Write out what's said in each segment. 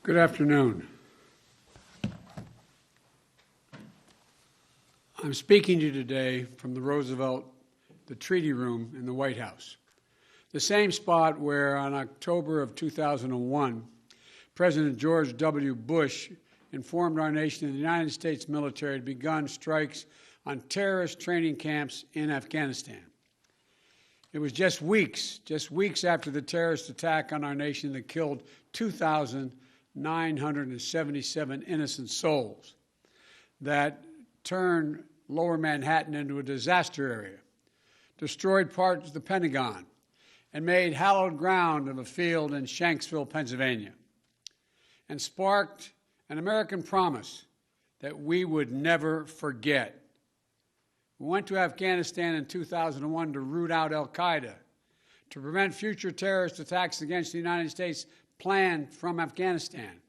Good afternoon. I'm speaking to you today from the Treaty Room in the White House, the same spot where on October of 2001, President George W. Bush informed our nation that the United States military had begun strikes on terrorist training camps in Afghanistan. It was just weeks after the terrorist attack on our nation that killed 2,977 innocent souls, that turned Lower Manhattan into a disaster area, destroyed parts of the Pentagon, and made hallowed ground of a field in Shanksville, Pennsylvania, and sparked an American promise that we would never forget. We went to Afghanistan in 2001 to root out al-Qaeda, to prevent future terrorist attacks against the United States planned from Afghanistan.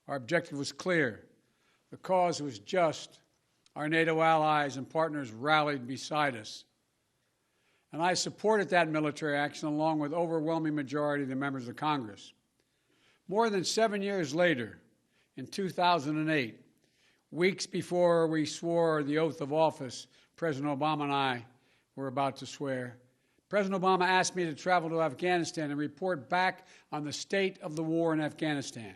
Our objective was clear. The cause was just. Our NATO allies and partners rallied beside us. And I supported that military action along with overwhelming majority of the members of Congress. More than 7 years later, in 2008, weeks before we swore the oath of office, President Obama and I were about to swear, President Obama asked me to travel to Afghanistan and report back on the state of the war in Afghanistan.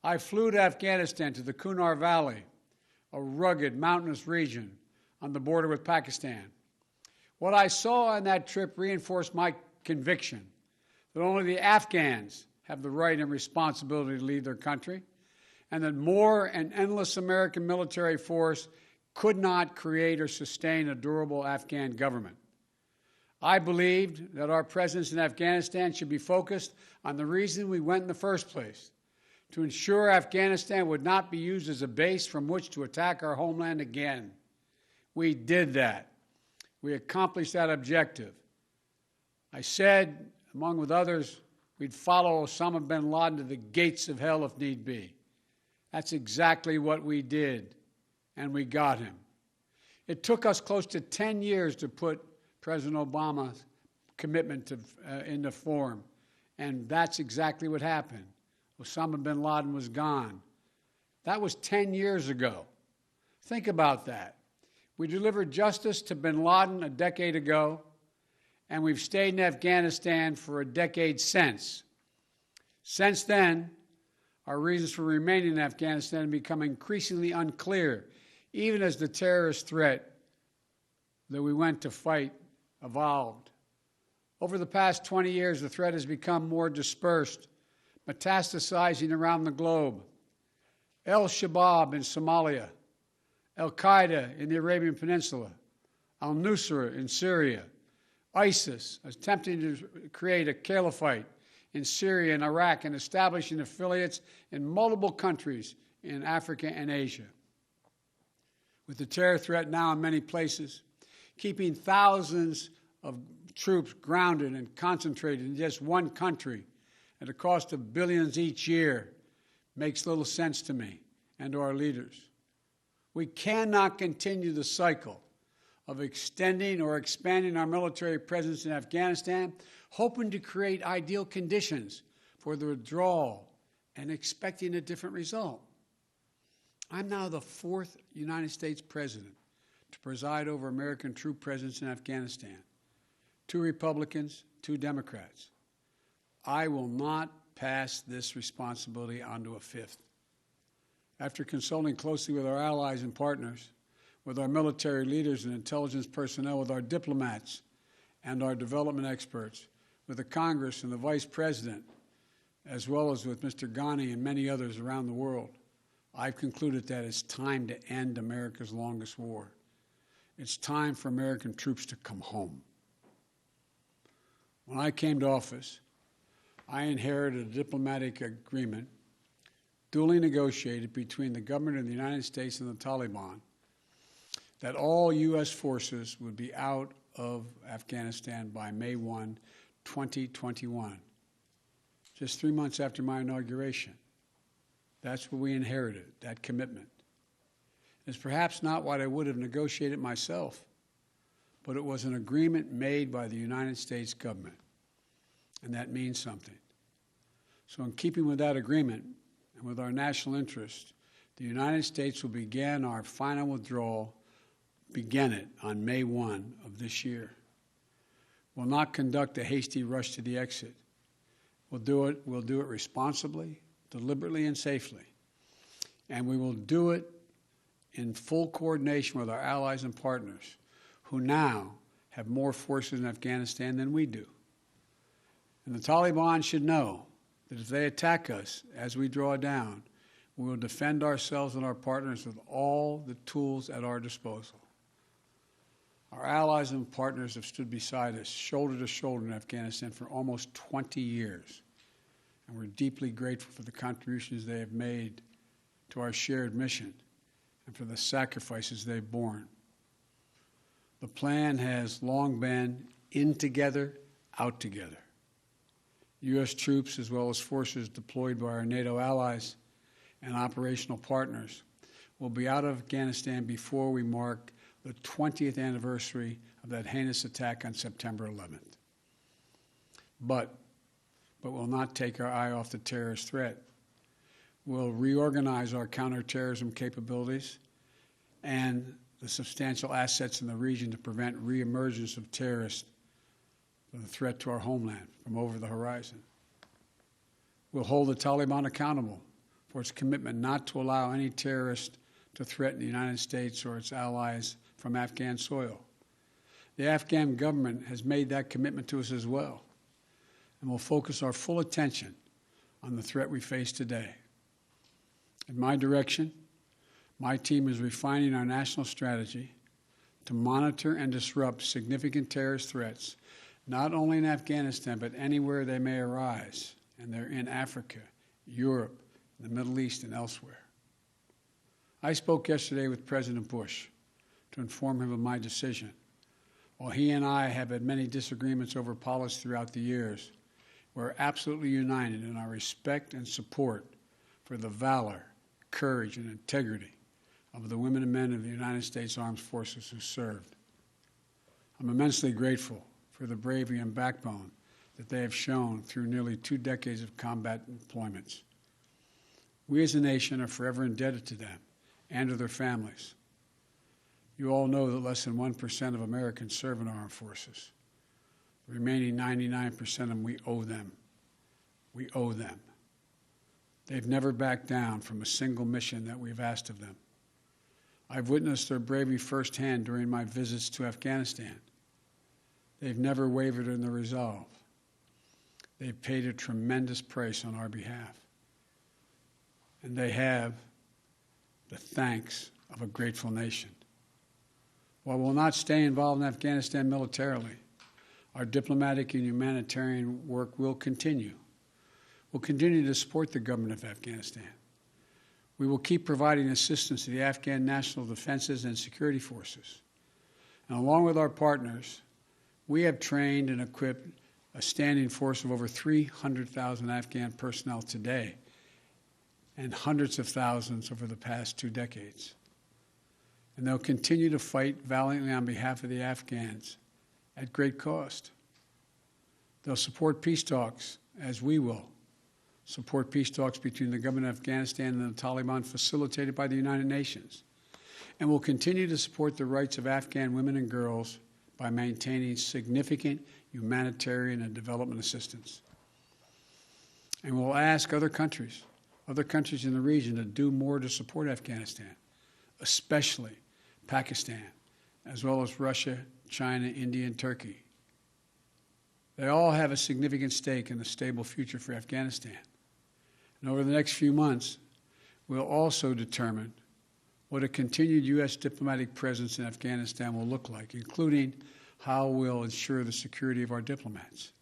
I flew to Afghanistan, to the Kunar Valley, a rugged, mountainous region on the border with Pakistan. What I saw on that trip reinforced my conviction that only the Afghans have the right and responsibility to lead their country, and that more and endless American military force could not create or sustain a durable Afghan government. I believed that our presence in Afghanistan should be focused on the reason we went in the first place, to ensure Afghanistan would not be used as a base from which to attack our homeland again. We did that. We accomplished that objective. I said, among with others, we'd follow Osama bin Laden to the gates of hell if need be. That's exactly what we did, and we got him. It took us close to 10 years to put President Obama's commitment into form, and that's exactly what happened. Osama bin Laden was gone. That was 10 years ago. Think about that. We delivered justice to bin Laden a decade ago, and we've stayed in Afghanistan for a decade since. Since then, our reasons for remaining in Afghanistan have become increasingly unclear, even as the terrorist threat that we went to fight evolved. Over the past 20 years, the threat has become more dispersed, metastasizing around the globe. Al-Shabaab in Somalia, al-Qaeda in the Arabian Peninsula, al-Nusra in Syria, ISIS attempting to create a caliphate in Syria and Iraq and establishing affiliates in multiple countries in Africa and Asia. With the terror threat now in many places, keeping thousands of troops grounded and concentrated in just one country at a cost of billions each year makes little sense to me and to our leaders. We cannot continue the cycle of extending or expanding our military presence in Afghanistan, hoping to create ideal conditions for the withdrawal and expecting a different result. I'm now the fourth United States president to preside over American troop presence in Afghanistan. 2 Republicans, 2 Democrats. I will not pass this responsibility on to a fifth. After consulting closely with our allies and partners, with our military leaders and intelligence personnel, with our diplomats and our development experts, with the Congress and the Vice President, as well as with Mr. Ghani and many others around the world, I've concluded that it's time to end America's longest war. It's time for American troops to come home. When I came to office, I inherited a diplomatic agreement duly negotiated between the government of the United States and the Taliban that all U.S. forces would be out of Afghanistan by May 1, 2021, just 3 months after my inauguration. That's what we inherited, that commitment. It's perhaps not what I would have negotiated myself, but it was an agreement made by the United States government, and that means something. So in keeping with that agreement and with our national interest, the United States will begin our final withdrawal, begin it on May 1 of this year. We'll not conduct a hasty rush to the exit. We'll do it responsibly, deliberately, and safely. And we will do it in full coordination with our allies and partners who now have more forces in Afghanistan than we do. And the Taliban should know that if they attack us as we draw down, we will defend ourselves and our partners with all the tools at our disposal. Our allies and partners have stood beside us, shoulder to shoulder in Afghanistan for almost 20 years, and we're deeply grateful for the contributions they have made to our shared mission and for the sacrifices they've borne. The plan has long been in together, out together. U.S. troops, as well as forces deployed by our NATO allies and operational partners, will be out of Afghanistan before we mark the 20th anniversary of that heinous attack on September 11th. But we'll not take our eye off the terrorist threat. We'll reorganize our counterterrorism capabilities and the substantial assets in the region to prevent reemergence of terrorists and the threat to our homeland from over the horizon. We'll hold the Taliban accountable for its commitment not to allow any terrorist to threaten the United States or its allies from Afghan soil. The Afghan government has made that commitment to us as well, and will focus our full attention on the threat we face today. In my direction, my team is refining our national strategy to monitor and disrupt significant terrorist threats, not only in Afghanistan, but anywhere they may arise, and they're in Africa, Europe, the Middle East, and elsewhere. I spoke yesterday with President Bush to inform him of my decision. While he and I have had many disagreements over policy throughout the years, we're absolutely united in our respect and support for the valor, courage, and integrity of the women and men of the United States Armed Forces who served. I'm immensely grateful for the bravery and backbone that they have shown through nearly 2 decades of combat deployments. We as a nation are forever indebted to them and to their families. You all know that less than 1% of Americans serve in our armed forces. The remaining 99% of them, we owe them. We owe them. They've never backed down from a single mission that we've asked of them. I've witnessed their bravery firsthand during my visits to Afghanistan. They've never wavered in their resolve. They've paid a tremendous price on our behalf. And they have the thanks of a grateful nation. While we'll not stay involved in Afghanistan militarily, our diplomatic and humanitarian work will continue. We'll continue to support the government of Afghanistan. We will keep providing assistance to the Afghan national defenses and security forces. And along with our partners, we have trained and equipped a standing force of over 300,000 Afghan personnel today and hundreds of thousands over the past 2 decades. And they'll continue to fight valiantly on behalf of the Afghans at great cost. They'll support peace talks, as we will support peace talks between the government of Afghanistan and the Taliban facilitated by the United Nations. And will continue to support the rights of Afghan women and girls by maintaining significant humanitarian and development assistance. And we'll ask other countries in the region to do more to support Afghanistan, especially Pakistan, as well as Russia, China, India, and Turkey. They all have a significant stake in the stable future for Afghanistan. And over the next few months, we'll also determine what a continued U.S. diplomatic presence in Afghanistan will look like, including how we'll ensure the security of our diplomats.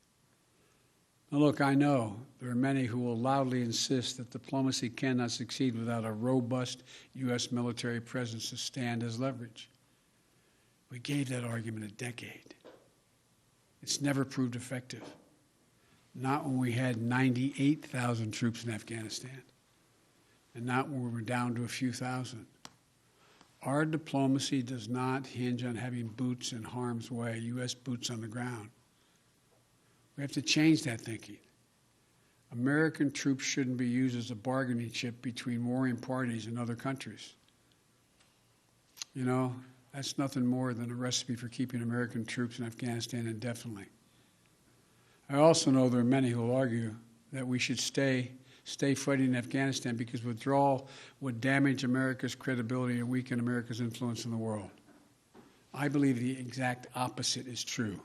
Now look, I know there are many who will loudly insist that diplomacy cannot succeed without a robust U.S. military presence to stand as leverage. We gave that argument a decade. It's never proved effective. Not when we had 98,000 troops in Afghanistan, and not when we were down to a few thousand. Our diplomacy does not hinge on having boots in harm's way, U.S. boots on the ground. We have to change that thinking. American troops shouldn't be used as a bargaining chip between warring parties and other countries. You know, that's nothing more than a recipe for keeping American troops in Afghanistan indefinitely. I also know there are many who will argue that we should stay fighting in Afghanistan because withdrawal would damage America's credibility and weaken America's influence in the world. I believe the exact opposite is true.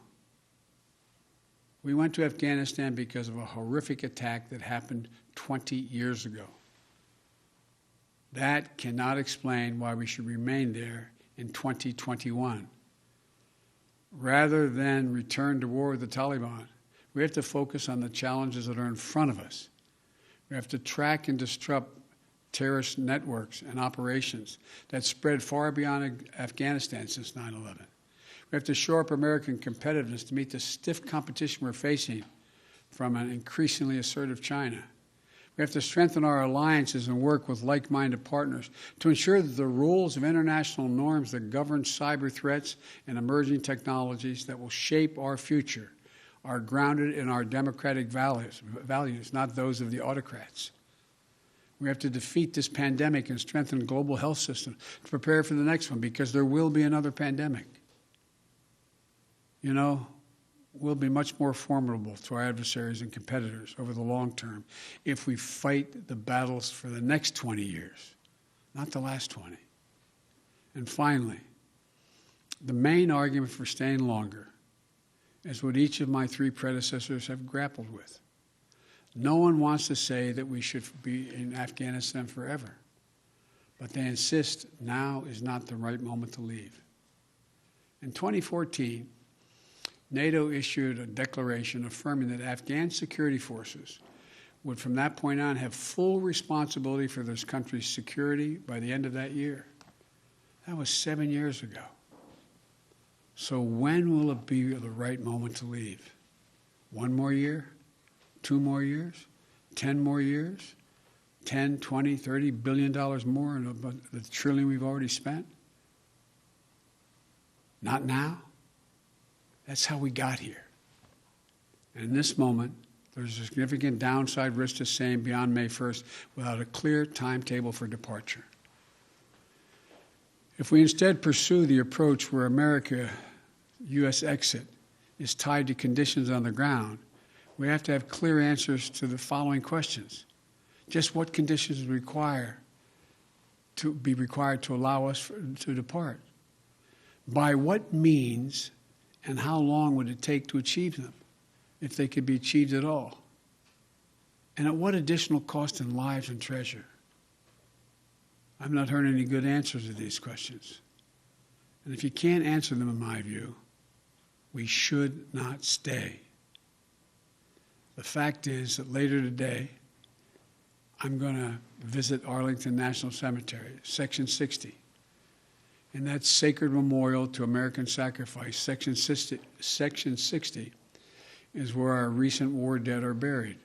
We went to Afghanistan because of a horrific attack that happened 20 years ago. That cannot explain why we should remain there in 2021. Rather than return to war with the Taliban, we have to focus on the challenges that are in front of us. We have to track and disrupt terrorist networks and operations that spread far beyond Afghanistan since 9/11. We have to shore up American competitiveness to meet the stiff competition we're facing from an increasingly assertive China. We have to strengthen our alliances and work with like-minded partners to ensure that the rules of international norms that govern cyber threats and emerging technologies that will shape our future are grounded in our democratic values, not those of the autocrats. We have to defeat this pandemic and strengthen the global health system to prepare for the next one, because there will be another pandemic. You know, we'll be much more formidable to our adversaries and competitors over the long term if we fight the battles for the next 20 years, not the last 20. And finally, the main argument for staying longer is what each of my three predecessors have grappled with. No one wants to say that we should be in Afghanistan forever, but they insist now is not the right moment to leave. In 2014, NATO issued a declaration affirming that Afghan security forces would from that point on have full responsibility for this country's security by the end of that year. That was 7 years ago. So when will it be the right moment to leave? 1 more year? 2 more years? 10 more years? 10, 20, $30 billion more than the trillion we've already spent? Not now? That's how we got here. And in this moment, there's a significant downside risk to staying beyond May 1st without a clear timetable for departure. If we instead pursue the approach where America's U.S. exit is tied to conditions on the ground, we have to have clear answers to the following questions. Just what conditions be required to allow us to depart? By what means and how long would it take to achieve them, if they could be achieved at all? And at what additional cost in lives and treasure? I've not heard any good answers to these questions. And if you can't answer them, in my view, we should not stay. The fact is that later today, I'm going to visit Arlington National Cemetery, Section 60. In that sacred memorial to American sacrifice, Section 60 is where our recent war dead are buried,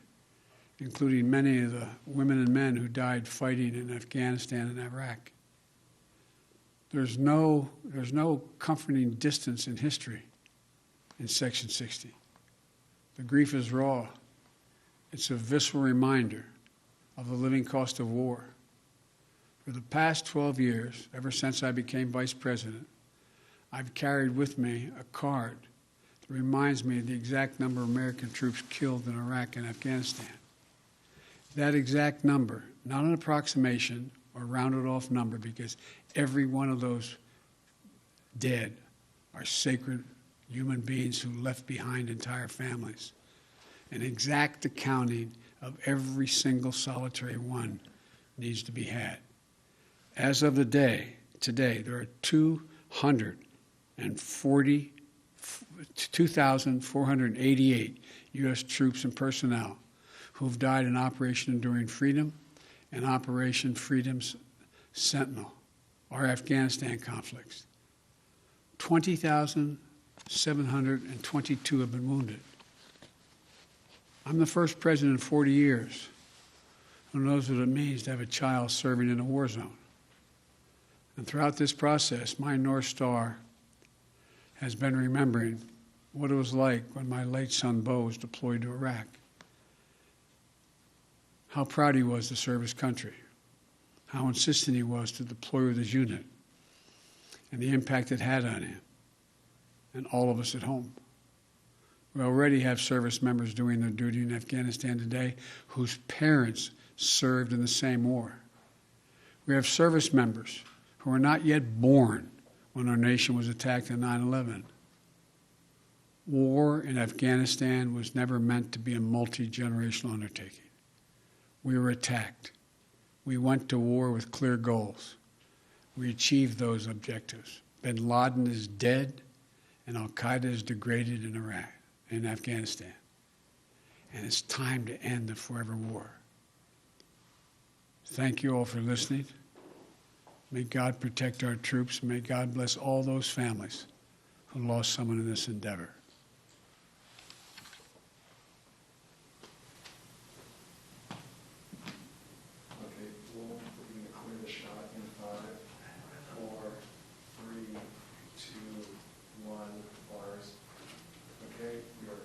including many of the women and men who died fighting in Afghanistan and Iraq. There's no comforting distance in history in Section 60. The grief is raw. It's a visceral reminder of the living cost of war. For the past 12 years, ever since I became vice president, I've carried with me a card that reminds me of the exact number of American troops killed in Iraq and Afghanistan. That exact number, not an approximation or rounded off number, because every one of those dead are sacred human beings who left behind entire families. An exact accounting of every single solitary one needs to be had. As of today, there are 2,488 U.S. troops and personnel who've died in Operation Enduring Freedom and Operation Freedom's Sentinel, our Afghanistan conflicts. 20,722 have been wounded. I'm the first president in 40 years who knows what it means to have a child serving in a war zone. And throughout this process, my North Star has been remembering what it was like when my late son Bo was deployed to Iraq. how proud he was to serve his country, how insistent he was to deploy with his unit, and the impact it had on him and all of us at home. We already have service members doing their duty in Afghanistan today whose parents served in the same war. We have service members who were not yet born when our nation was attacked on 9/11. War in Afghanistan was never meant to be a multi-generational undertaking. We were attacked. We went to war with clear goals. We achieved those objectives. Bin Laden is dead, and al-Qaeda is degraded in Iraq, in Afghanistan. And it's time to end the forever war. Thank you all for listening. May God protect our troops. May God bless all those families who lost someone in this endeavor. Okay, we're going to clear the shot in 5, 4, 3, 2, 1, bars. Okay, we are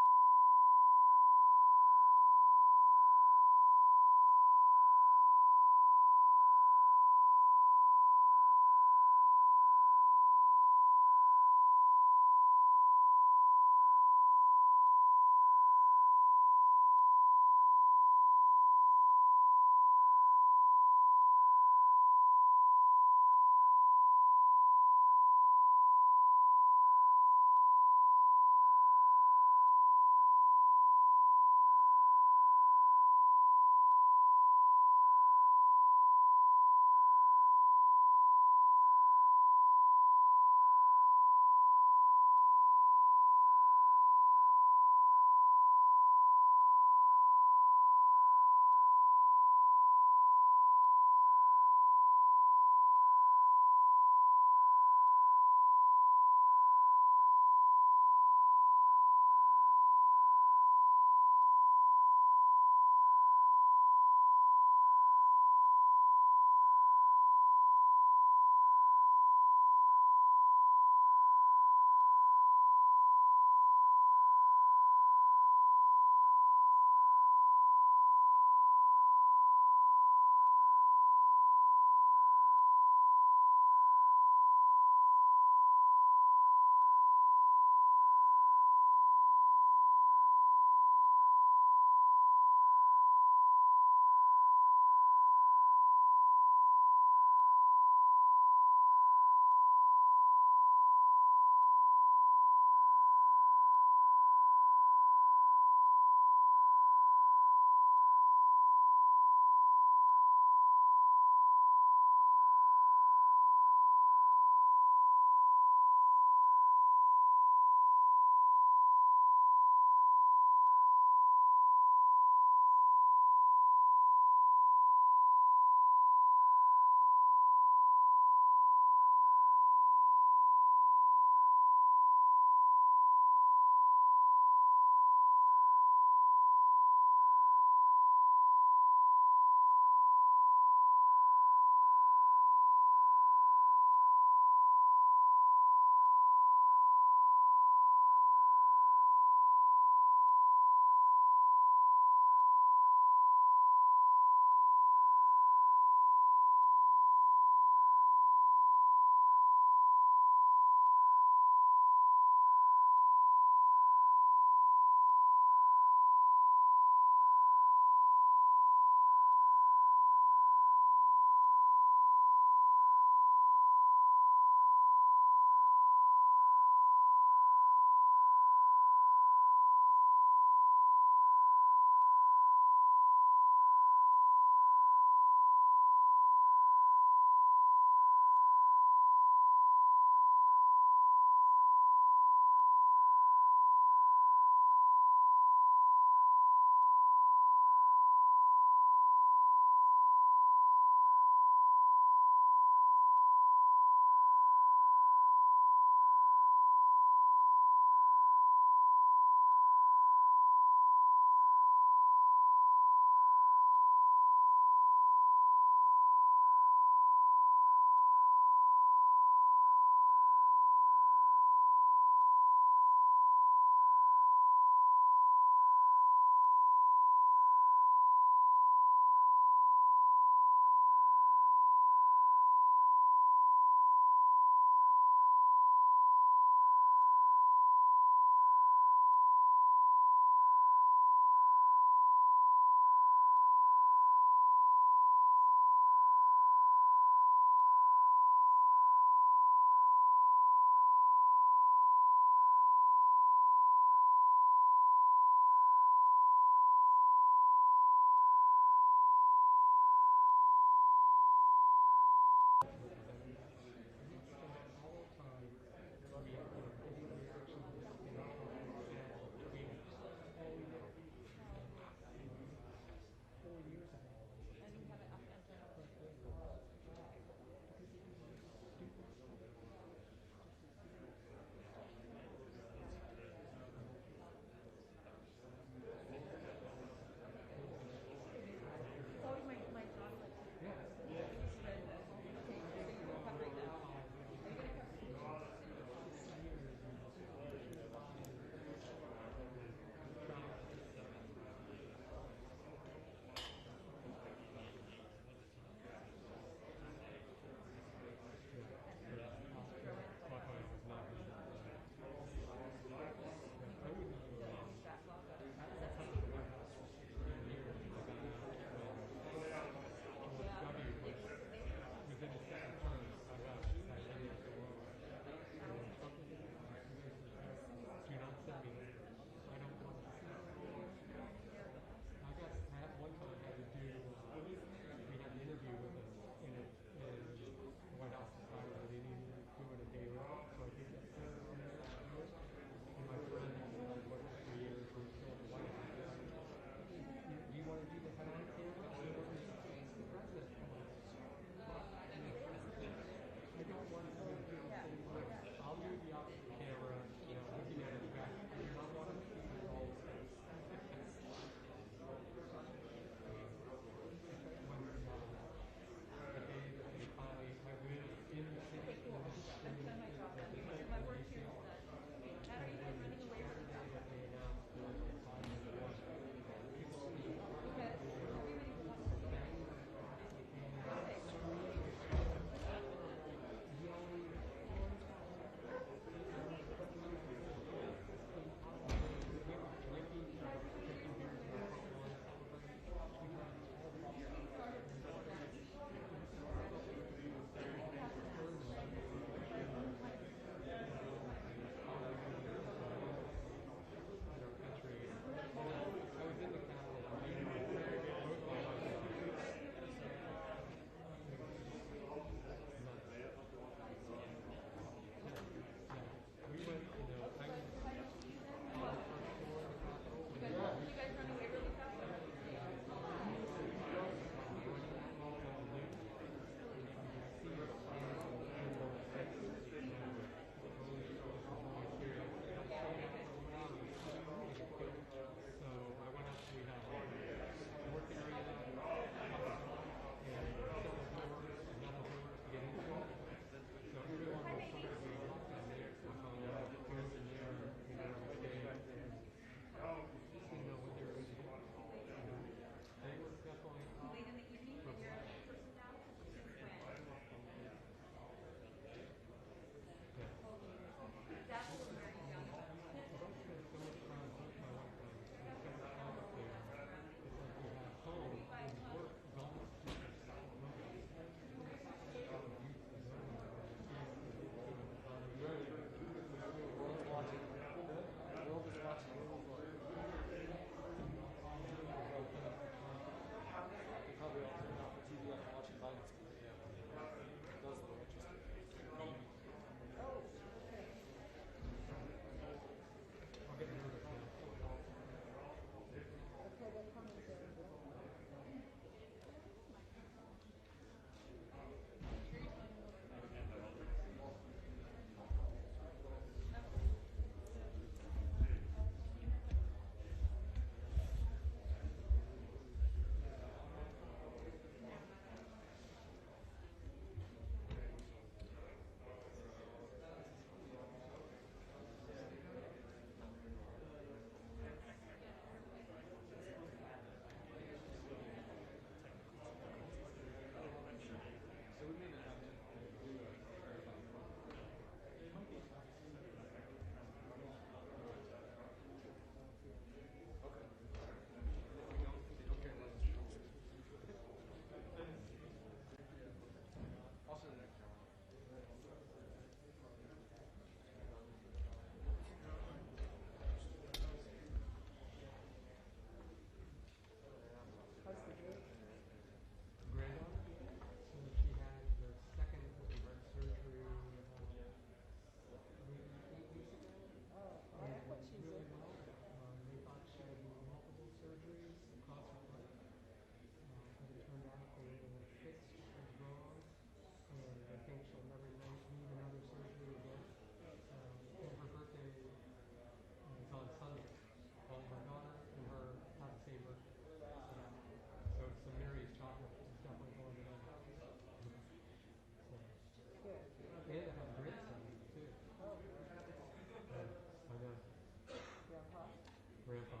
Grandpa.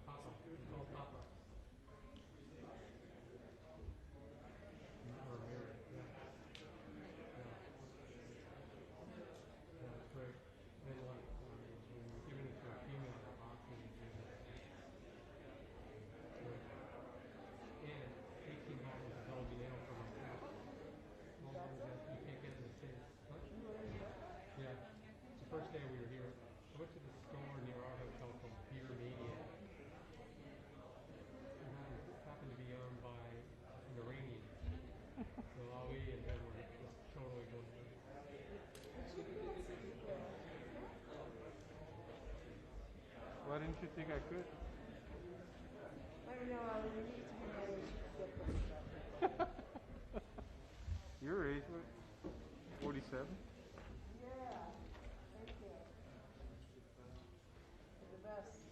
Papa. We call Papa. Or Mary. Yeah. Yeah. Yeah, it's great. They like even if you're a female, they're boxing and do that. And 18 bottles of LBL for myself. All those that you can't get in the States. What? Yeah. It's the first day we were here. I went to the store near our hotel called Beer Mania. It happened to be owned by an Iranian. So Ali and him were just totally going to Why didn't you think I could? I don't know, I would need to be my age to get this stuff. Your age, what? 47? Yeah, thank you. You're the best.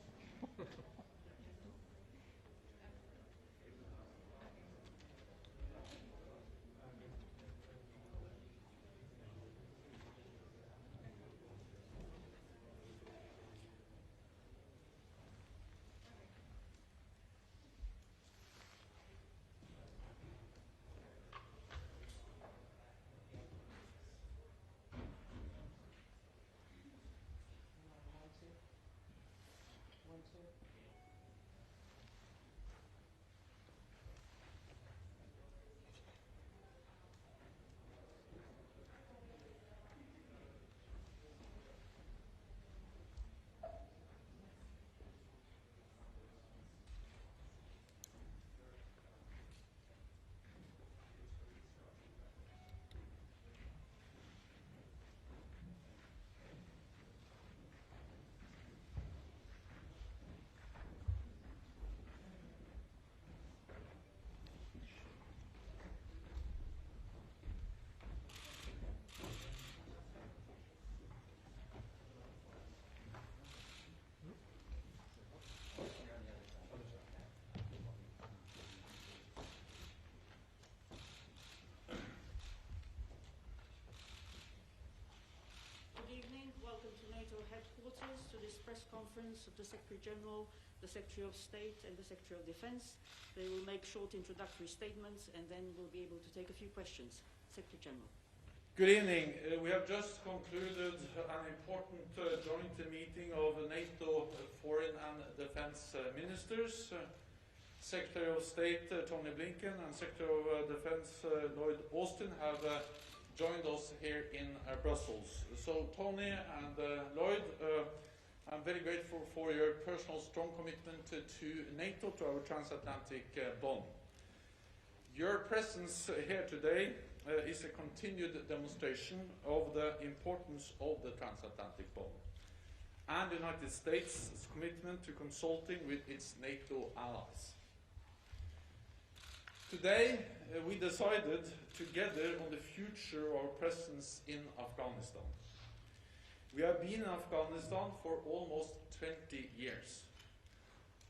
One, two. Good evening. Welcome to NATO headquarters to this press conference of the Secretary General, the Secretary of State and the Secretary of Defense. They will make short introductory statements and then we'll be able to take a few questions. Secretary General. Good evening. We have just concluded an important joint meeting of NATO foreign and defense ministers. Secretary of State Tony Blinken and Secretary of Defense Lloyd Austin have joined us here in Brussels. So Tony and Lloyd, I'm very grateful for your personal strong commitment to NATO, to our transatlantic bond. Your presence here today is a continued demonstration of the importance of the transatlantic bond and the United States' commitment to consulting with its NATO allies. Today, we decided together on the future of our presence in Afghanistan. We have been in Afghanistan for almost 20 years.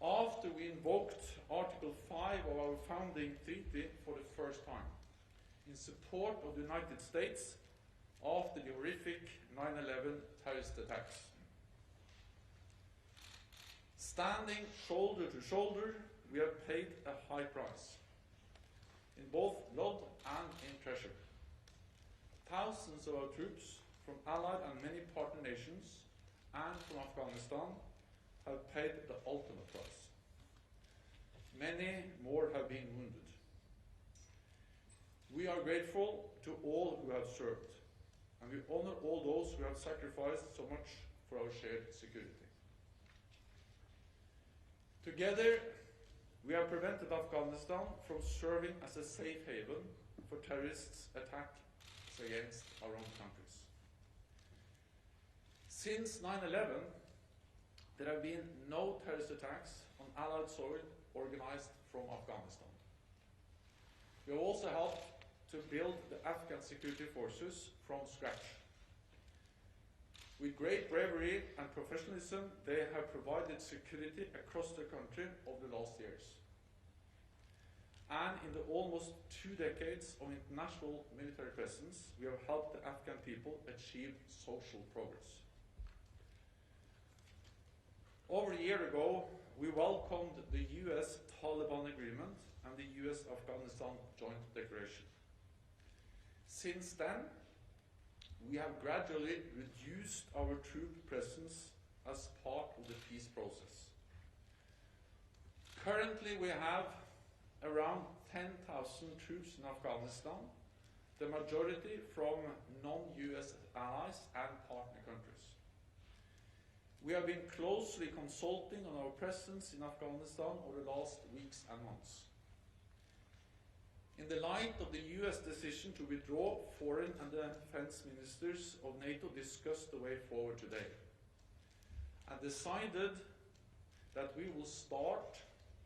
After we invoked Article 5 of our founding treaty for the first time, in support of the United States after the horrific 9/11 terrorist attacks. Standing shoulder to shoulder, we have paid a high price, in both blood and in treasure. Thousands of our troops from allied and many partner nations and from Afghanistan have paid the ultimate price. Many more have been wounded. We are grateful to all who have served, and we honor all those who have sacrificed so much for our shared security. Together, we have prevented Afghanistan from serving as a safe haven for terrorists' attacks against our own countries. Since 9/11, there have been no terrorist attacks on Allied soil organized from Afghanistan. We have also helped to build the Afghan security forces from scratch. With great bravery and professionalism, they have provided security across the country over the last years. And in the almost 2 decades of international military presence, we have helped the Afghan people achieve social progress. Over a year ago, we welcomed the US-Taliban agreement and the US-Afghanistan joint declaration. Since then, we have gradually reduced our troop presence as part of the peace process. Currently, we have around 10,000 troops in Afghanistan, the majority from non-US allies and partner countries. We have been closely consulting on our presence in Afghanistan over the last weeks and months. In the light of the US decision to withdraw, foreign and defense ministers of NATO discussed the way forward today and decided that we will start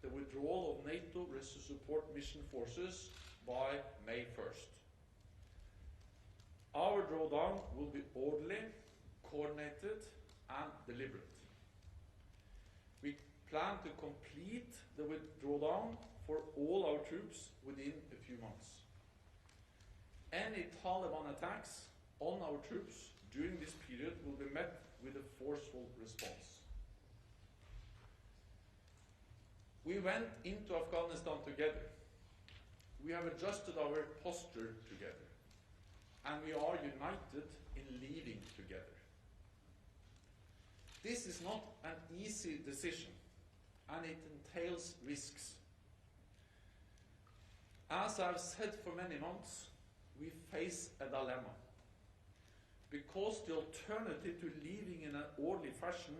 the withdrawal of NATO support mission forces by May 1st. Our drawdown will be orderly, coordinated, and deliberate. We plan to complete the withdrawal for all our troops within a few months. Any Taliban attacks on our troops during this period will be met with a forceful response. We went into Afghanistan together. We have adjusted our posture together, and we are united in leaving together. This is not an easy decision, and it entails risks. As I've said for many months, we face a dilemma, because the alternative to leaving in an orderly fashion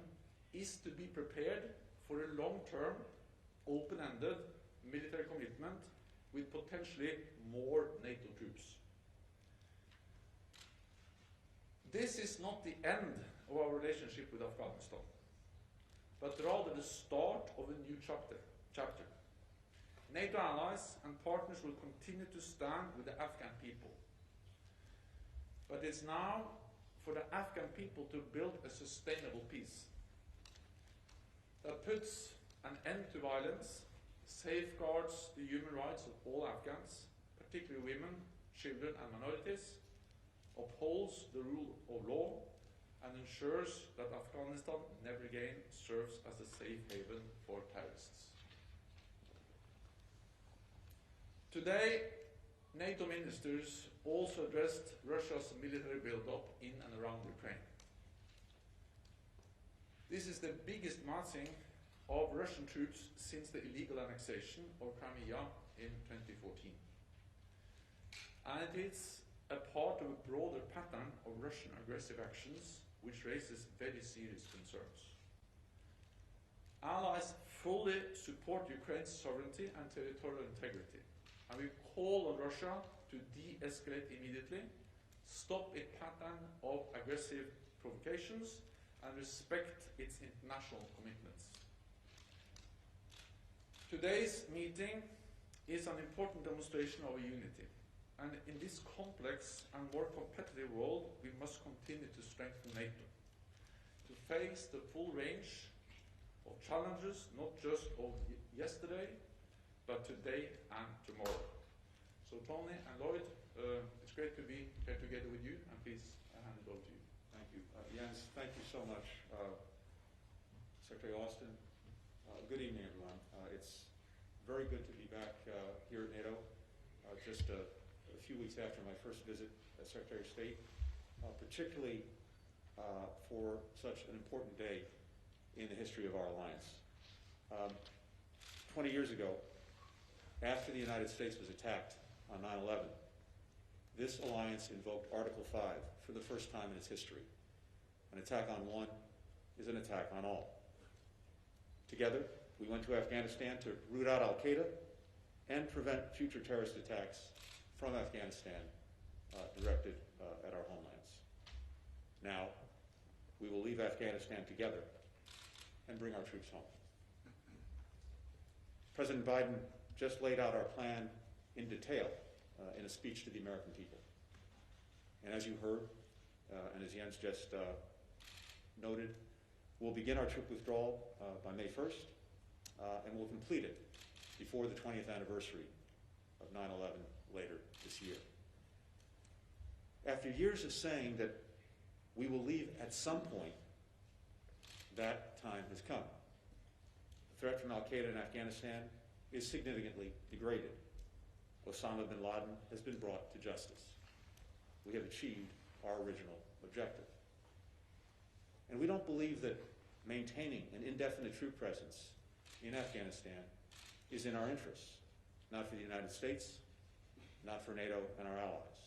is to be prepared for a long-term, open-ended military commitment with potentially more NATO troops. This is not the end of our relationship with Afghanistan, but rather the start of a new chapter. NATO allies and partners will continue to stand with the Afghan people. But it's now for the Afghan people to build a sustainable peace that puts an end to violence, safeguards the human rights of all Afghans, particularly women, children and minorities, upholds the rule of law, and ensures that Afghanistan never again serves as a safe haven for terrorists. Today, NATO ministers also addressed Russia's military buildup in and around Ukraine. This is the biggest massing of Russian troops since the illegal annexation of Crimea in 2014. And it is a part of a broader pattern of Russian aggressive actions which raises very serious concerns. Allies fully support Ukraine's sovereignty and territorial integrity, and we call on Russia to de-escalate immediately, stop its pattern of aggressive provocations, and respect its international commitments. Today's meeting is an important demonstration of our unity, and in this complex and more competitive world, we must continue to strengthen NATO, to face the full range of challenges, not just of yesterday, but today and tomorrow. So Tony and Lloyd, it's great to be here together with you, and please hand it over to you. Thank you. Jens, thank you so much. Secretary Austin, good evening, everyone. It's very good to be back here at NATO, just a few weeks after my first visit as Secretary of State, particularly for such an important day in the history of our alliance. 20 years ago, after the United States was attacked on 9/11, this alliance invoked Article 5 for the first time in its history. An attack on one is an attack on all. Together, we went to Afghanistan to root out al-Qaeda and prevent future terrorist attacks from Afghanistan directed at our homelands. Now, we will leave Afghanistan together and bring our troops home. President Biden just laid out our plan in detail in a speech to the American people. And as you heard, and as Jens just noted, we'll begin our troop withdrawal by May 1st, and we'll complete it before the 20th anniversary of 9/11 later this year. After years of saying that we will leave at some point, that time has come. The threat from al-Qaeda in Afghanistan is significantly degraded. Osama bin Laden has been brought to justice. We have achieved our original objective. And we don't believe that maintaining an indefinite troop presence in Afghanistan is in our interests, not for the United States, not for NATO and our allies.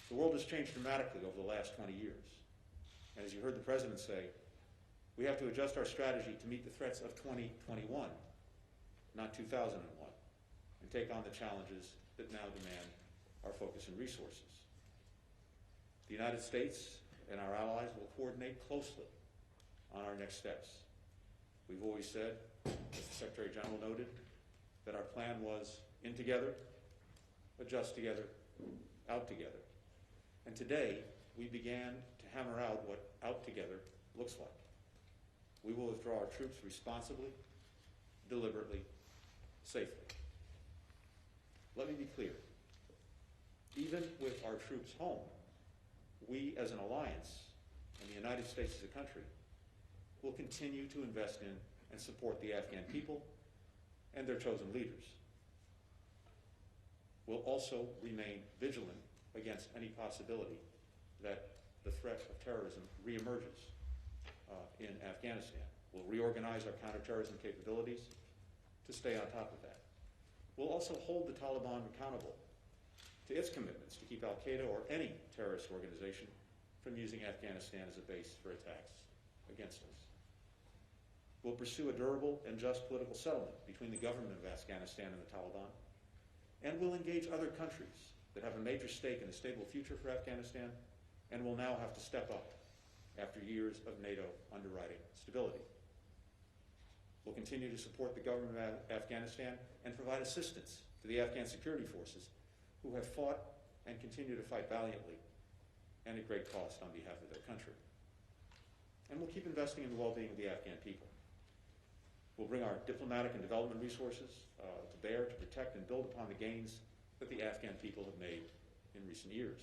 The world has changed dramatically over the last 20 years. And as you heard the President say, we have to adjust our strategy to meet the threats of 2021, not 2001, and take on the challenges that now demand our focus and resources. The United States and our allies will coordinate closely on our next steps. We've always said, as the Secretary General noted, that our plan was in together, adjust together, out together. And today, we began to hammer out what out together looks like. We will withdraw our troops responsibly, deliberately, safely. Let me be clear. Even with our troops home, we as an alliance, and the United States as a country, will continue to invest in and support the Afghan people and their chosen leaders. We'll also remain vigilant against any possibility that the threat of terrorism reemerges in Afghanistan. We'll reorganize our counterterrorism capabilities to stay on top of that. We'll also hold the Taliban accountable to its commitments to keep al-Qaeda or any terrorist organization from using Afghanistan as a base for attacks against us. We'll pursue a durable and just political settlement between the government of Afghanistan and the Taliban, and we'll engage other countries that have a major stake in a stable future for Afghanistan and will now have to step up after years of NATO underwriting stability. We'll continue to support the government of Afghanistan and provide assistance to the Afghan security forces who have fought and continue to fight valiantly and at great cost on behalf of their country. And we'll keep investing in the well-being of the Afghan people. We'll bring our diplomatic and development resources to bear to protect and build upon the gains that the Afghan people have made in recent years.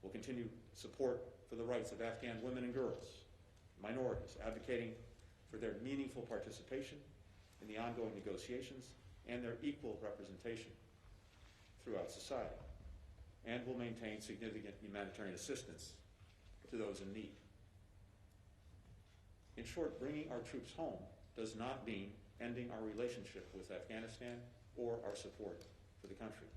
We'll continue support for the rights of Afghan women and girls, minorities, advocating for their meaningful participation in the ongoing negotiations and their equal representation throughout society. And we'll maintain significant humanitarian assistance to those in need. In short, bringing our troops home does not mean ending our relationship with Afghanistan or our support for the country.